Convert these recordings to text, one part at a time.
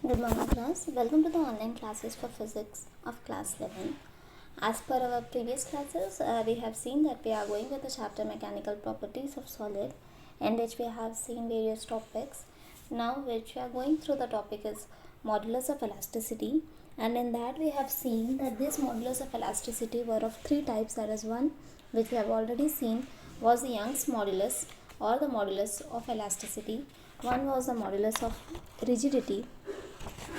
Good morning class. Welcome to the online classes for physics of class 11. As per our previous classes, we have seen that we are going with the chapter mechanical properties of solid, in which we have seen various topics. Now which we are going through the topic is modulus of elasticity, and in that we have seen that this modulus of elasticity were of three types. That is one which we have already seen was the Young's modulus or the modulus of elasticity. One was the modulus of rigidity.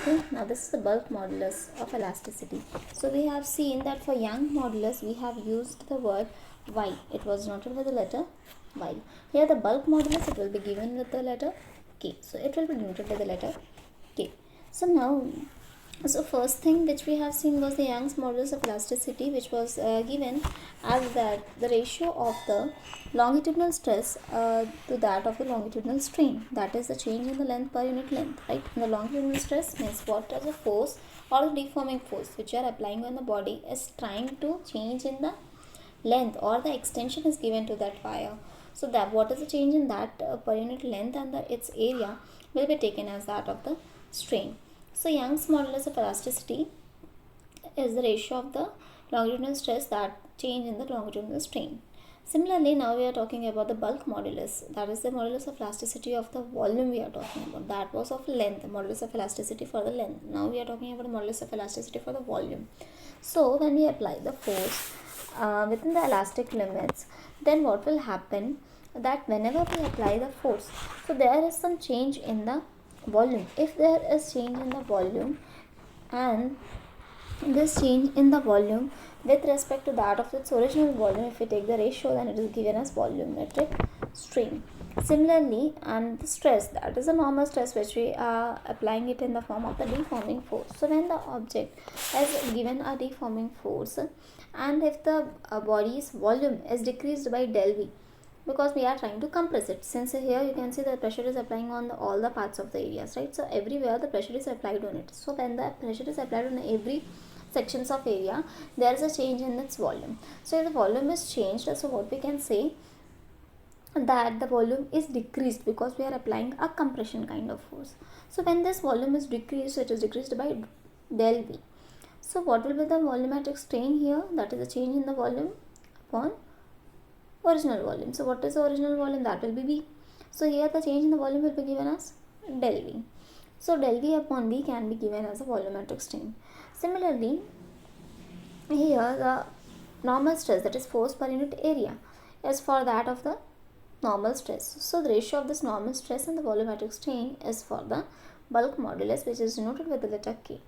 Okay, now this is the bulk modulus of elasticity. So we have seen that for Young modulus we have used the word Y. It was noted with the letter Y. Here the bulk modulus, it will be given with the letter K. So it will be denoted by the letter K. So first thing which we have seen was the Young's modulus of elasticity, which was given as that the ratio of the longitudinal stress to that of the longitudinal strain, that is the change in the length per unit length, right? And the longitudinal stress means what is the force or the deforming force which you are applying when the body is trying to change in the length or the extension is given to that wire. So that what is the change in that per unit length and its area will be taken as that of the strain. So Young's modulus of elasticity is the ratio of the longitudinal stress that change in the longitudinal strain. Similarly, now we are talking about the bulk modulus, that is the modulus of elasticity of the volume we are talking about. That was of length, the modulus of elasticity for the length. Now we are talking about the modulus of elasticity for the volume. So when we apply the force within the elastic limits, then what will happen that whenever we apply the force, so there is some change in the volume. If there is change in the volume, and this change in the volume with respect to that of its original volume, if we take the ratio, then it is given as volumetric strain. Similarly, and the stress, that is a normal stress which we are applying it in the form of the deforming force. So when the object has given a deforming force, and if the body's volume is decreased by del V, because we are trying to compress it, since here you can see the pressure is applying on all the parts of the areas, right? So everywhere the pressure is applied on it. So when the pressure is applied on every sections of area, there is a change in its volume. So if the volume is changed, so what we can say that the volume is decreased because we are applying a compression kind of force. So when this volume is decreased, it is decreased by del V. So what will be the volumetric strain here? That is the change in the volume upon original volume. So what is the original volume? That will be V. So here the change in the volume will be given as del V. So del V upon V can be given as a volumetric strain. Similarly, here the normal stress, that is force per unit area, is for that of the normal stress. So the ratio of this normal stress and the volumetric strain is for the bulk modulus, which is denoted with the letter K.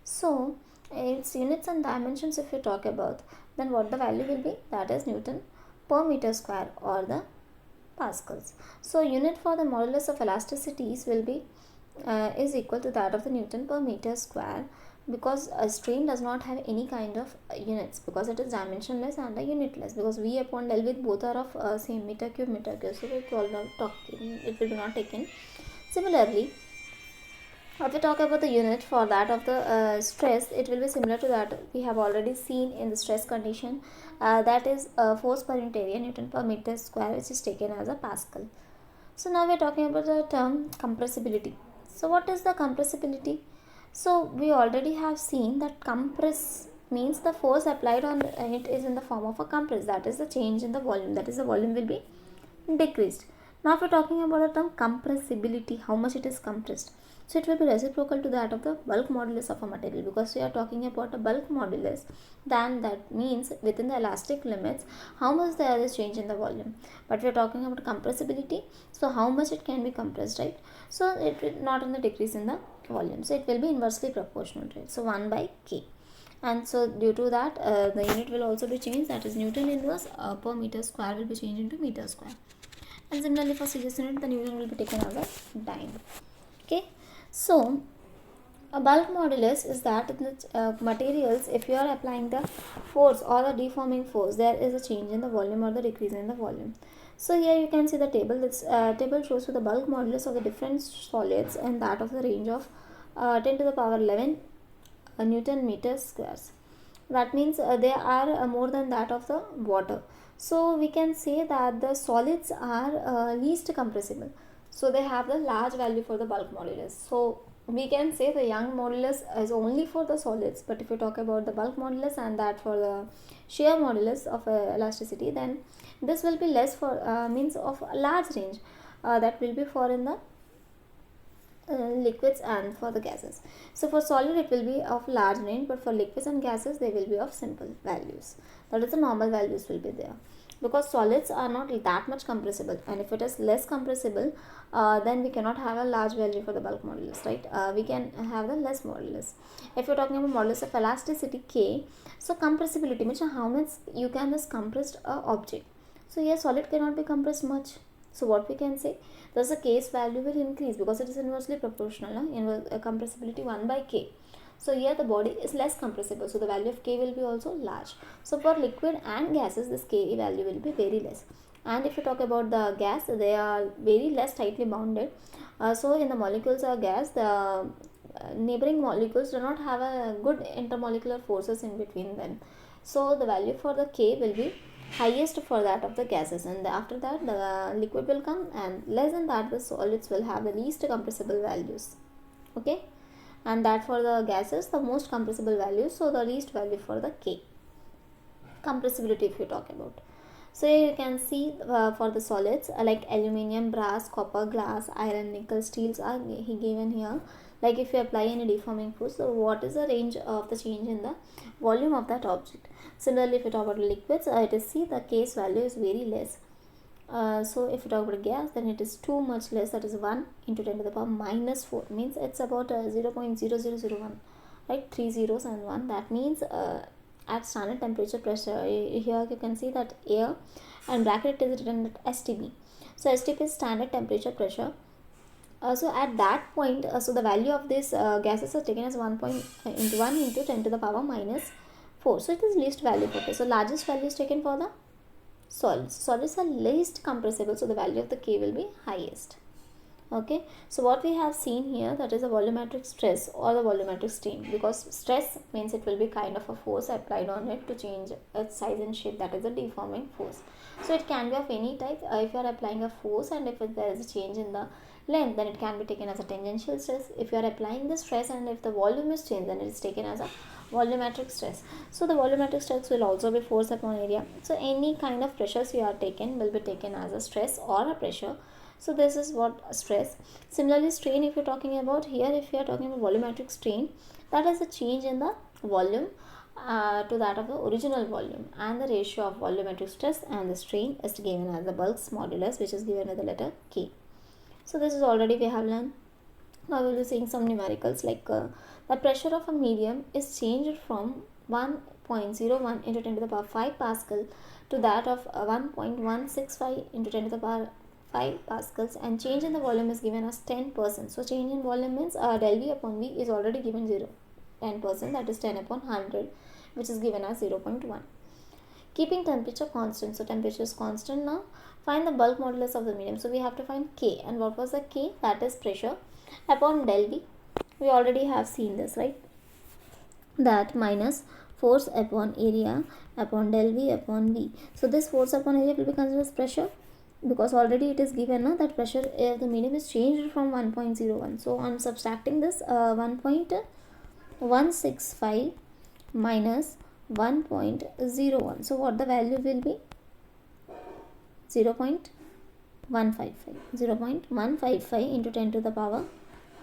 So its units and dimensions if you talk about, then what the value will be? That is Newton per meter square or the pascals. So unit for the modulus of elasticities will be is equal to that of the Newton per meter square, because a strain does not have any kind of units, because it is dimensionless and a unitless, because V upon del with both are of same meter cube, so it will not taken. Similarly, if we talk about the unit for that of the stress, it will be similar to that we have already seen in the stress condition, that is force per unit area, Newton per meter square, which is taken as a Pascal. So now we are talking about the term compressibility. So what is the compressibility? So we already have seen that compress means the force applied on it is in the form of a compress, that is the change in the volume, that is the volume will be decreased. Now if we are talking about the term compressibility, how much it is compressed, so it will be reciprocal to that of the bulk modulus of a material, because we are talking about a bulk modulus, then that means within the elastic limits how much there is change in the volume. But we are talking about compressibility, so how much it can be compressed, right? So it will not only decrease in the volume, so it will be inversely proportional, right? So 1 by K. And so due to that the unit will also be changed, that is Newton inverse per meter square will be changed into meter square. And similarly for CS unit, the Newton will be taken as a dyne. Okay, so a bulk modulus is that in the materials, if you are applying the force or the deforming force, there is a change in the volume or the decrease in the volume. So here you can see the table. This table shows you the bulk modulus of the different solids and that of the range of 10 to the power 11 Newton meters squares. That means they are more than that of the water. So we can say that the solids are least compressible. So they have the large value for the bulk modulus. So we can say the Young modulus is only for the solids, but if you talk about the bulk modulus and that for the shear modulus of elasticity, then this will be less for means of a large range, that will be for in the liquids and for the gases. So for solid it will be of large range, but for liquids and gases they will be of simple values, that is the normal values will be there, because solids are not that much compressible, and if it is less compressible, then we cannot have a large value for the bulk modulus, right? We can have the less modulus. If you're talking about modulus of elasticity K, so compressibility means how much you can just compress a object. So here solid cannot be compressed much, so what we can say, thus the K's value will increase because it is inversely proportional, compressibility 1 by K. So here the body is less compressible, so the value of K will be also large. So for liquid and gases, this K value will be very less. And if you talk about the gas, they are very less tightly bounded. So in the molecules of gas, the neighboring molecules do not have a good intermolecular forces in between them. So the value for the K will be highest for that of the gases, and after that the liquid will come, and less than that the solids will have the least compressible values. Okay, and that for the gases the most compressible values, so the least value for the K compressibility if you talk about. So you can see for the solids like aluminium, brass, copper, glass, iron, nickel, steels are given here. Like if you apply any deforming force, so what is the range of the change in the volume of that object. Similarly, if you talk about liquids, it is see the K's value is very less. So if you talk about gas, then it is too much less, that is 1 into 10 to the power minus 4, means it's about 0.0001, right? 3 zeros and 1, that means at standard temperature pressure, here you can see that air and bracket is written at STP. So STP is standard temperature pressure. So at that point, so the value of this gases are taken as 1 into 1 into 10 to the power minus 4. So it is least value for this. So largest value is taken for the solids. Solids are least compressible, so the value of the K will be highest. Okay, so what we have seen here, that is a volumetric stress or the volumetric strain, because stress means it will be kind of a force applied on it to change its size and shape, that is a deforming force. So it can be of any type. If you are applying a force and if there is a change in the length, then it can be taken as a tangential stress. If you are applying the stress and if the volume is changed, then it is taken as a volumetric stress. So the volumetric stress will also be force upon area. So any kind of pressures you are taken will be taken as a stress or a pressure. So this is what stress. Similarly, strain, if you're talking about here, if you are talking about volumetric strain, that is a change in the volume to that of the original volume, and the ratio of volumetric stress and the strain is given as the Bulk's modulus, which is given with the letter K. So this is already we have learned. Now we will be seeing some numericals, like the pressure of a medium is changed from 1.01 into 10 to the power 5 Pascal to that of 1.165 into 10 to the power 5 pascals, and change in the volume is given as 10%. So change in volume means del V upon V is already given 10%, that is 10 upon 100, which is given as 0.1. Keeping temperature constant, so temperature is constant. Now find the bulk modulus of the medium. So we have to find K, and what was the K? That is pressure upon del V. We already have seen this, right? That minus force upon area upon del V upon V. So this force upon area will be considered as pressure, because already it is given that pressure the medium is changed from 1.01. So on subtracting this 1.165 minus 1.01, so what the value will be? 0.155 into 10 to the power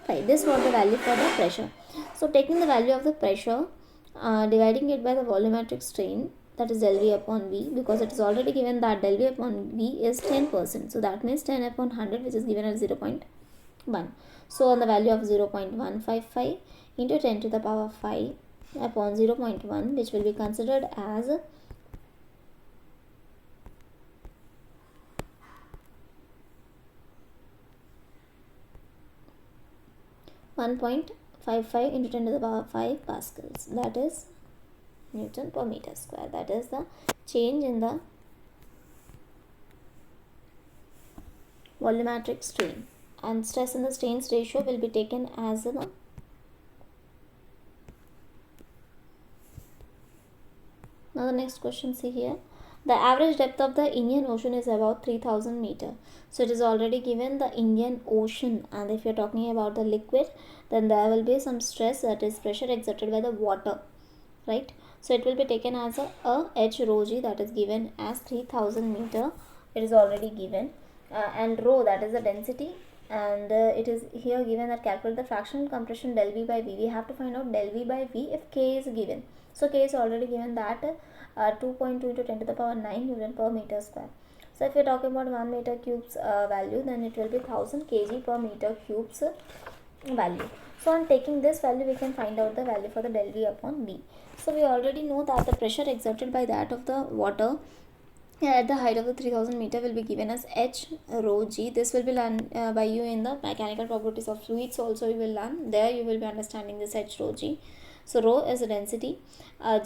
5. This was the value for the pressure. So taking the value of the pressure, dividing it by the volumetric strain, that is del V upon V, because it is already given that del V upon V is 10%. So that means 10 upon 100, which is given as 0.1. So on the value of 0.155 into 10 to the power 5 upon 0.1, which will be considered as 1.55 into 10 to the power 5 pascals, that is Newton per meter square. That is the change in the volumetric strain, and stress in the strains ratio will be taken as the Now the next question, see here, The average depth of the Indian Ocean is about 3000 meter. So it is already given the Indian Ocean, and if you're talking about the liquid, then there will be some stress, that is pressure exerted by the water, right? So it will be taken as a H rho g, that is given as 3000 meter. It is already given, and rho, that is the density, and it is here given that calculate the fractional compression del V by V. We have to find out del V by V if K is given. So K is already given, that 2.2 into 10 to the power 9 Newton per meter square. So if you are talking about 1 meter cubes value, then it will be 1000 kg per meter cubes value. So on taking this value, we can find out the value for the del V upon V. So we already know that the pressure exerted by that of the water at the height of the 3000 meter will be given as H rho g. This will be learned by you in the mechanical properties of fluids also. You will learn there, you will be understanding this H rho g. So rho is the density,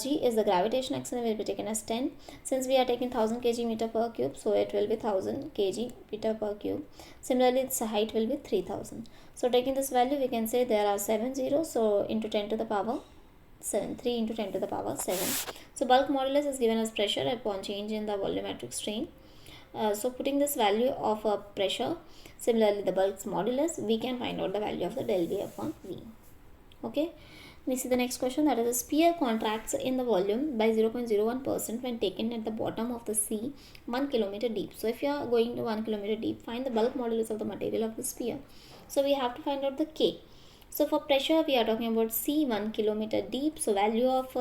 g is the gravitation accelerator, will be taken as 10. Since we are taking 1000 kg meter per cube, so it will be 1000 kg meter per cube. Similarly, its height will be 3000. So taking this value, we can say there are 7 zeros, so into 10 to the power 7, 3 into 10 to the power 7. So bulk modulus is given as pressure upon change in the volumetric strain. So putting this value of pressure, similarly the bulk's modulus, we can find out the value of the del V upon V. Okay. We see the next question, that is a sphere contracts in the volume by 0.01% when taken at the bottom of the sea 1 kilometer deep. So if you are going to 1 kilometer deep, find the bulk modulus of the material of the sphere. So we have to find out the K. So for pressure, we are talking about C 1 kilometer deep. So value of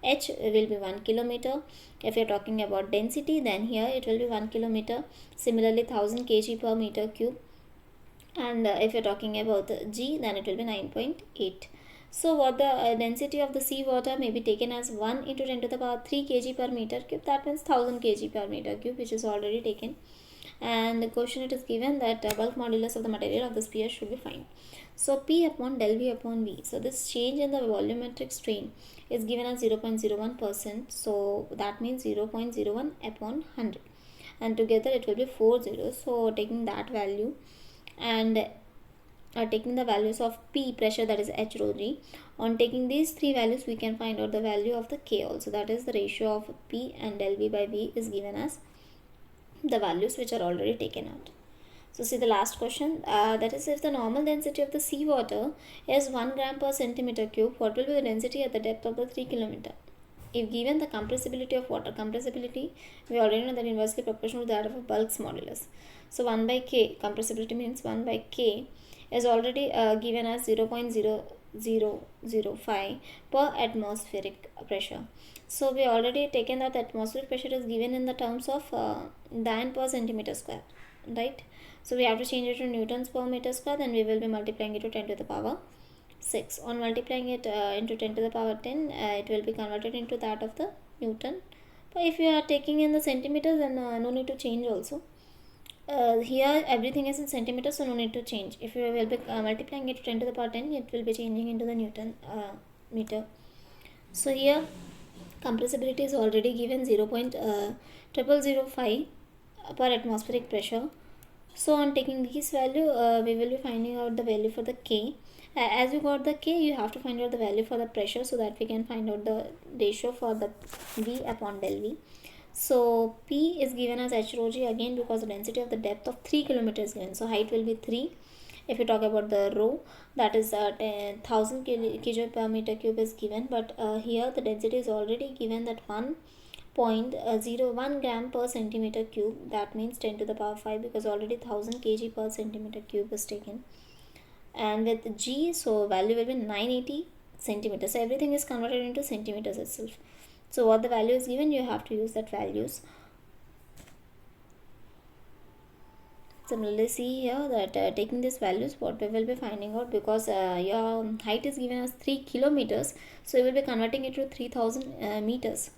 H will be 1 kilometer. If you are talking about density, then here it will be 1 kilometer. Similarly, 1000 kg per meter cube. And if you are talking about G, then it will be 9.8. So what the density of the sea water may be taken as 1 into 10 to the power 3 kg per meter cube. That means 1000 kg per meter cube, which is already taken. And the question, it is given that bulk modulus of the material of the sphere should be found. So P upon del V upon V. So this change in the volumetric strain is given as 0.01%. So that means 0.01 upon 100. And together it will be 4 zeros. So taking that value and taking the values of P pressure, that is H rho g. On taking these three values, we can find out the value of the K also. That is the ratio of P and del V by V is given as the values which are already taken out. So see the last question, that is if the normal density of the sea water is 1 gram per centimeter cube, what will be the density at the depth of the 3 kilometer? If given the compressibility of water, compressibility we already know that inversely proportional to that of a bulk's modulus. So 1 by K, compressibility means 1 by K is already given as 0.0005 per atmospheric pressure. So we already taken that atmospheric pressure is given in the terms of Dyn per centimeter square, right? So we have to change it to newtons per meter square, then we will be multiplying it to 10 to the power 6. On multiplying it into 10 to the power 10, it will be converted into that of the Newton. But if you are taking in the centimeters, then no need to change also. Here everything is in centimeters, so no need to change. If you will be multiplying it to 10 to the power 10, it will be changing into the Newton meter. So here compressibility is already given 0.0005 per atmospheric pressure. So on taking this value, we will be finding out the value for the K. As you got the K, you have to find out the value for the pressure, so that we can find out the ratio for the V upon del V. So P is given as H rho g again, because the density of the depth of 3 kilometers is given. So height will be 3. If you talk about the rho, that is 1000 kg per meter cube is given, but here the density is already given, that 1.01 gram per centimeter cube. That means 10 to the power 5, because already 1000 kg per centimeter cube is taken. And with G, so value will be 980 centimeters. So everything is converted into centimeters itself. So what the value is given, you have to use that values. Similarly, see here that taking these values, what we will be finding out, because your height is given as 3 kilometers, so you will be converting it to 3000 meters,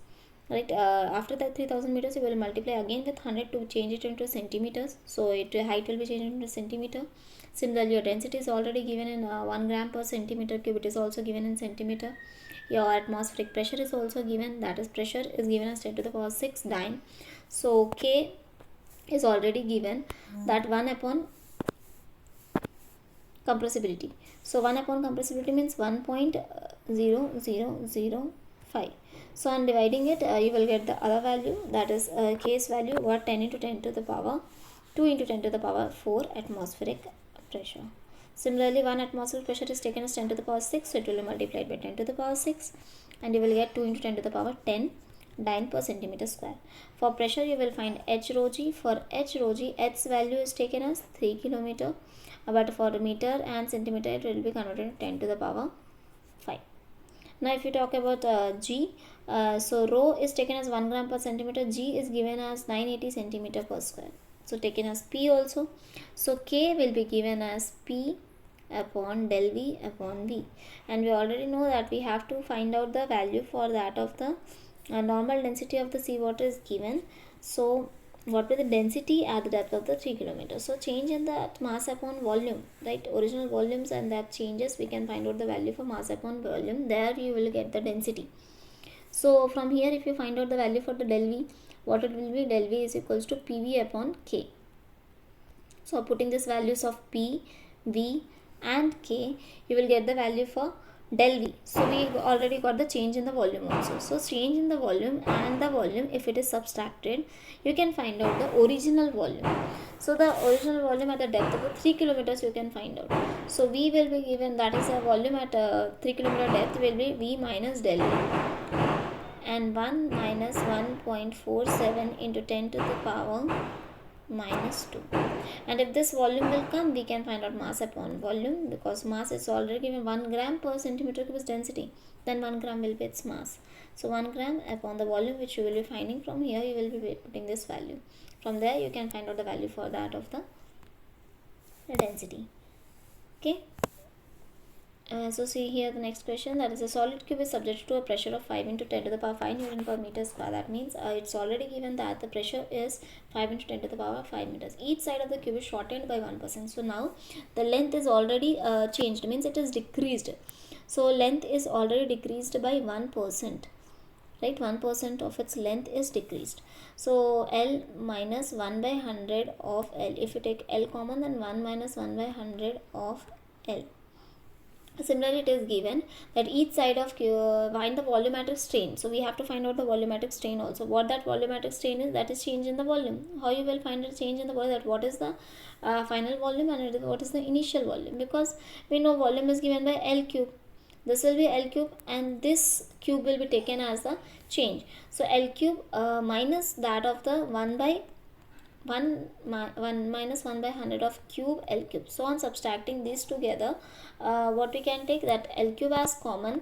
right? After that 3000 meters, you will multiply again with 100 to change it into centimeters. So height will be changed into centimeter. Similarly, your density is already given in 1 gram per centimeter cube. It is also given in centimeter. Your atmospheric pressure is also given, that is pressure is given as 10 to the power 6 Dyn. So K is already given, that 1 upon compressibility. So 1 upon compressibility means 1.0005 5. So on dividing it, you will get the other value, that is K's value, what, 10 into 10 to the power 2 into 10 to the power 4 atmospheric pressure. Similarly, 1 atmospheric pressure is taken as 10 to the power 6, so it will be multiplied by 10 to the power 6, and you will get 2 into 10 to the power 10 dyne per centimeter square. For pressure, you will find H rho g. For H rho g, H's value is taken as 3 km, but for meter and centimeter, it will be converted to 10 to the power 5. Now, if you talk about G, so rho is taken as 1 gram per centimeter, G is given as 980 centimeter per square. So, taken as P also. So, K will be given as P upon del V upon V. And we already know that we have to find out the value for that of the normal density of the seawater is given. So, what will the density at the depth of the 3 kilometers? So, change in that mass upon volume, right? Original volumes and that changes, we can find out the value for mass upon volume. There you will get the density. So, from here if you find out the value for the del V, what it will be? Del V is equals to PV upon K. So, putting these values of P, V and K, you will get the value for del V. So, we already got the change in the volume also. So, change in the volume and the volume, if it is subtracted, you can find out the original volume. So, the original volume at the depth of 3 kilometers you can find out. So, V will be given, that is a volume at 3 kilometer depth will be V minus del V. And 1 minus 1.47 into 10 to the power minus 2. And if this volume will come, we can find out mass upon volume, because mass is already given 1 gram per centimeter cube is density, then 1 gram will be its mass. So 1 gram upon the volume which you will be finding, from here you will be putting this value. From there you can find out the value for that of the density. Okay. So see here the next question, that is a solid cube is subjected to a pressure of 5 into 10 to the power 5 Newton per meter square. That means it's already given that the pressure is 5 into 10 to the power 5 meters. Each side of the cube is shortened by 1%. So now the length is already changed, means it is decreased. So length is already decreased by 1%. Right, 1% of its length is decreased. So L minus 1 by 100 of L. If you take L common, then 1 minus 1 by 100 of L. Similarly, it is given that each side of find the volumetric strain. So we have to find out the volumetric strain also. What that volumetric strain is, that is change in the volume. How you will find a change in the volume, that what is the final volume and what is the initial volume, because we know volume is given by L cube. This will be L cube and this cube will be taken as the change. So L cube minus that of the 1 minus 1 by 100 of cube L cube. So on subtracting these together, what we can take, that L cube as common,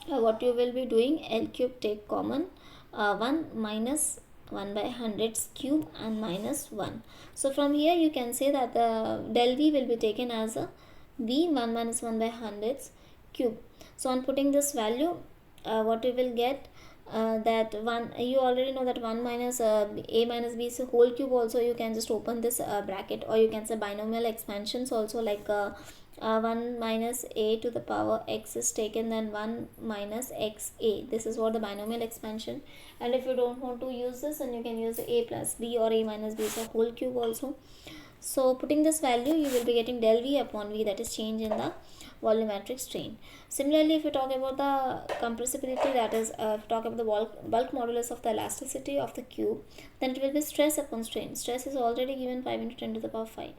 what you will be doing, L cube take common, 1 minus 1 by 100's cube and minus 1. So from here you can say that the del V will be taken as a V 1 minus 1 by 100's cube. So on putting this value, what we will get, that 1, you already know that 1 minus a minus b is a whole cube. Also you can just open this bracket, or you can say binomial expansions also, like 1 minus a to the power x is taken, then 1 minus x a. This is what the binomial expansion. And if you don't want to use this, then you can use a plus b, or a minus b is a whole cube also. So putting this value, you will be getting del V upon V, that is change in the volumetric strain. Similarly, if you talk about the compressibility, that is if you talk about the bulk modulus of the elasticity of the cube, then it will be stress upon strain. Stress is already given 5 into 10 to the power 5.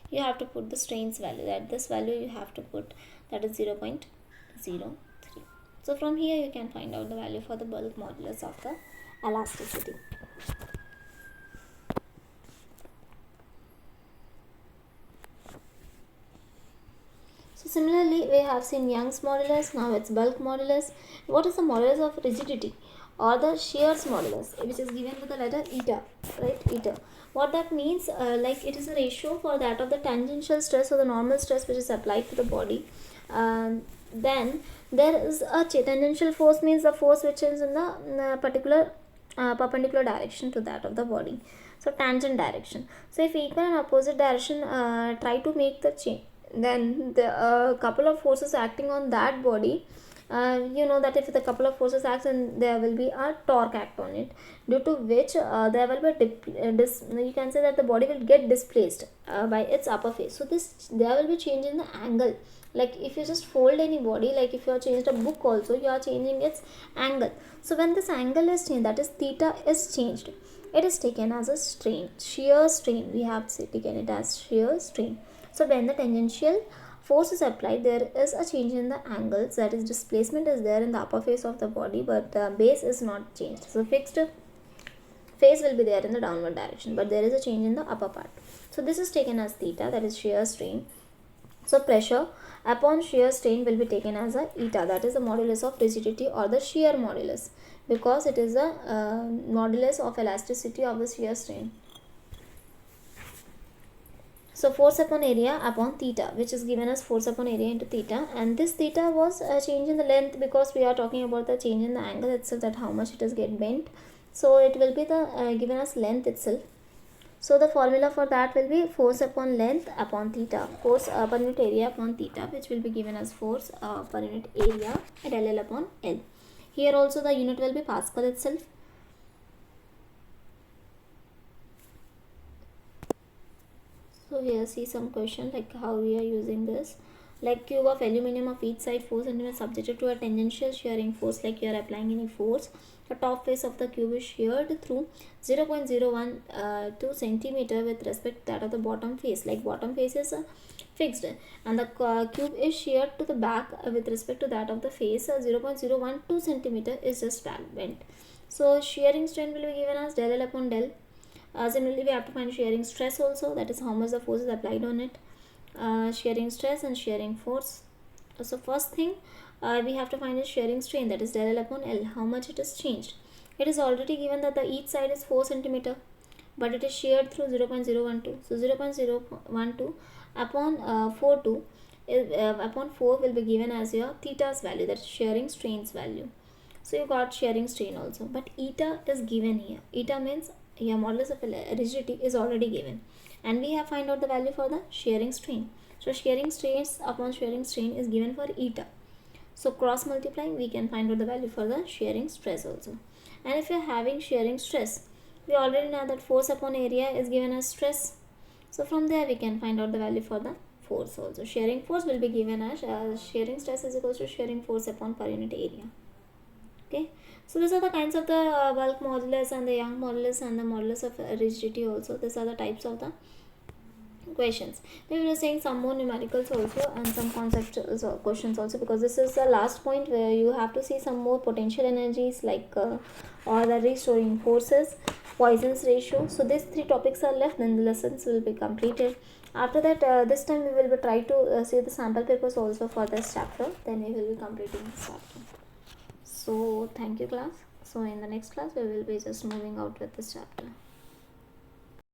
You have to put the strains value, that this value you have to put, that is 0.03. So from here you can find out the value for the bulk modulus of the elasticity. So similarly, we have seen Young's modulus, now it's bulk modulus. What is the modulus of rigidity, or the shear's modulus, which is given with the letter eta, right? Eta. What that means, like it is a ratio for that of the tangential stress or the normal stress which is applied to the body. Then there is a tangential force, means the force which is in the particular perpendicular direction to that of the body. So tangent direction. So if equal and opposite direction try to make the change, then the couple of forces acting on that body You know that if the couple of forces acts, and there will be a torque act on it, due to which there will be you can say that the body will get displaced by its upper face. So this, there will be change in the angle. Like if you just fold any body, like if you have changed a book also, you are changing its angle. So when this angle is changed, that is theta is changed, it is taken as a strain, shear strain. We have taken it as shear strain. So when the tangential force is applied, there is a change in the angles, that is displacement is there in the upper face of the body, but the base is not changed. So fixed face will be there in the downward direction, but there is a change in the upper part. So this is taken as theta, that is shear strain. So pressure upon shear strain will be taken as a eta, that is the modulus of rigidity or the shear modulus, because it is the modulus of elasticity of the shear strain. So force upon area upon theta, which is given as force upon area into theta, and this theta was a change in the length, because we are talking about the change in the angle itself, that how much it is get bent. So it will be the given as length itself. So the formula for that will be force upon length upon theta, force per unit area upon theta, which will be given as force per unit area at L upon L. Here also the unit will be Pascal itself. So here see some question like how we are using this. Like cube of aluminium of each side 4 cm subjected to a tangential shearing force, like you are applying any force. The top face of the cube is sheared through 0.012 centimeter with respect to that of the bottom face. Like bottom face is fixed, and the cube is sheared to the back with respect to that of the face. 0.012 centimeter is just back bent. So shearing strain will be given as del L upon del. Similarly, we have to find shearing stress also, that is how much the force is applied on it. Shearing stress and shearing force. So first thing we have to find is shearing strain, that is del L upon L, how much it is changed. It is already given that the each side is 4 centimeter, but it is sheared through 0.012. So 0.012 upon 4 upon 4 will be given as your theta's value, that is shearing strain's value. So you got shearing strain also, but eta is given here. Eta means your modulus of rigidity is already given, and we have find out the value for the shearing strain. So shearing stress upon shearing strain is given for eta. So cross multiplying, we can find out the value for the shearing stress also. And if you are having shearing stress, we already know that force upon area is given as stress. So from there we can find out the value for the force also. Shearing force will be given as shearing stress is equal to shearing force upon per unit area. Okay, so these are the kinds of the bulk modulus and the Young modulus and the modulus of rigidity also. These are the types of the questions. We will be saying some more numericals also and some conceptual questions also, because this is the last point where you have to see some more potential energies like or the restoring forces, Poisson's ratio. So these 3 topics are left, then the lessons will be completed. After that, this time we will be try to see the sample papers also for this chapter, then we will be completing this chapter. So thank you class. So in the next class we will be just moving out with this chapter.